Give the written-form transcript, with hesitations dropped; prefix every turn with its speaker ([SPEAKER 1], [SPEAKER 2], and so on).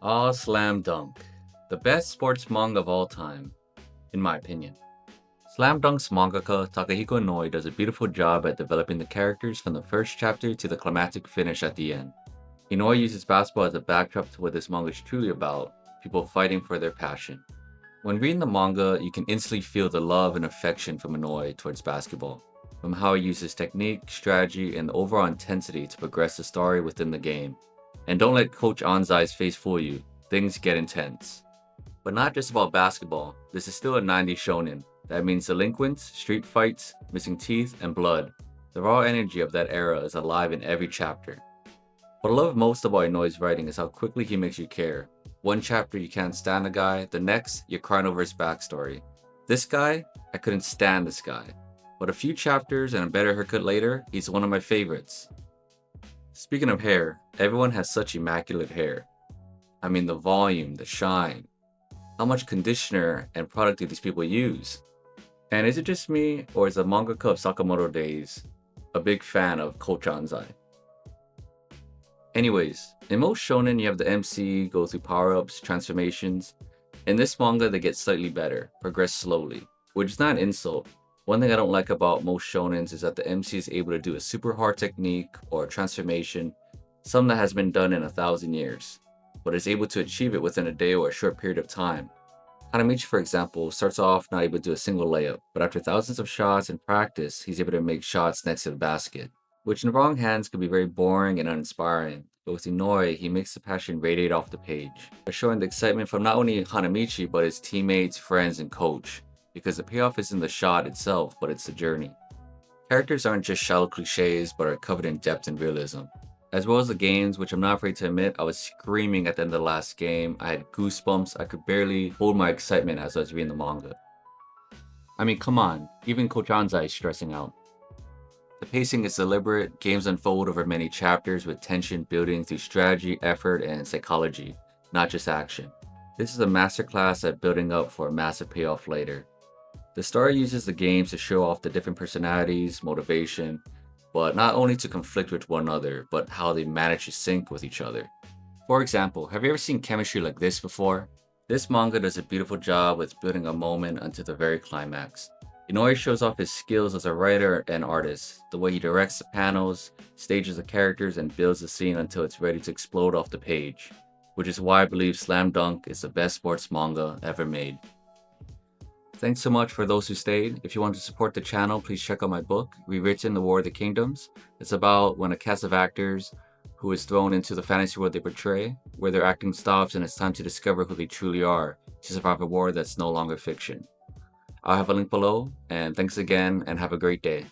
[SPEAKER 1] Slam Dunk. The best sports manga of all time, in my opinion. Slam Dunk's mangaka Takehiko Inoue does a beautiful job at developing the characters from the first chapter to the climactic finish at the end. Inoue uses basketball as a backdrop to what this manga is truly about, people fighting for their passion. When reading the manga, you can instantly feel the love and affection from Inoue towards basketball, from how he uses technique, strategy, and the overall intensity to progress the story within the game. And don't let Coach Anzai's face fool you, things get intense. But not just about basketball, this is still a 90s shonen. That means delinquents, street fights, missing teeth, and blood. The raw energy of that era is alive in every chapter. What I love most about Inoue's writing is how quickly he makes you care. One chapter you can't stand the guy, the next you're crying over his backstory. This guy, I couldn't stand this guy. But a few chapters and a better haircut later, he's one of my favorites. Speaking of hair, everyone has such immaculate hair. I mean the volume, the shine. How much conditioner and product do these people use? And is it just me, or is the mangaka of Sakamoto days a big fan of Coach Anzai? Anyways, in most shonen you have the MC go through power-ups, transformations. In this manga they get slightly better, progress slowly, which is not an insult. One thing I don't like about most shonens is that the MC is able to do a super hard technique or a transformation, something that has been done in 1,000 years, but is able to achieve it within a day or a short period of time. Hanamichi, for example, starts off not able to do a single layup, but after thousands of shots and practice, he's able to make shots next to the basket, which in the wrong hands could be very boring and uninspiring. But with Inoue, he makes the passion radiate off the page, by showing the excitement from not only Hanamichi, but his teammates, friends, and coach, because the payoff isn't the shot itself, but it's the journey. Characters aren't just shallow cliches, but are covered in depth and realism. As well as the games, which I'm not afraid to admit, I was screaming at the end of the last game. I had goosebumps, I could barely hold my excitement as I was reading the manga. I mean, come on, even Coach Anzai is stressing out. The pacing is deliberate, games unfold over many chapters with tension building through strategy, effort, and psychology, not just action. This is a masterclass at building up for a massive payoff later. The story uses the games to show off the different personalities, motivation, but not only to conflict with one another, but how they manage to sync with each other. For example, have you ever seen chemistry like this before? This manga does a beautiful job with building a moment until the very climax. Inoue shows off his skills as a writer and artist, the way he directs the panels, stages the characters, and builds the scene until it's ready to explode off the page, which is why I believe Slam Dunk is the best sports manga ever made. Thanks so much for those who stayed. If you want to support the channel, please check out my book, Rewritten, The War of the Kingdoms. It's about when a cast of actors who is thrown into the fantasy world they portray, where their acting stops and it's time to discover who they truly are to survive a war that's no longer fiction. I'll have a link below, and thanks again and have a great day.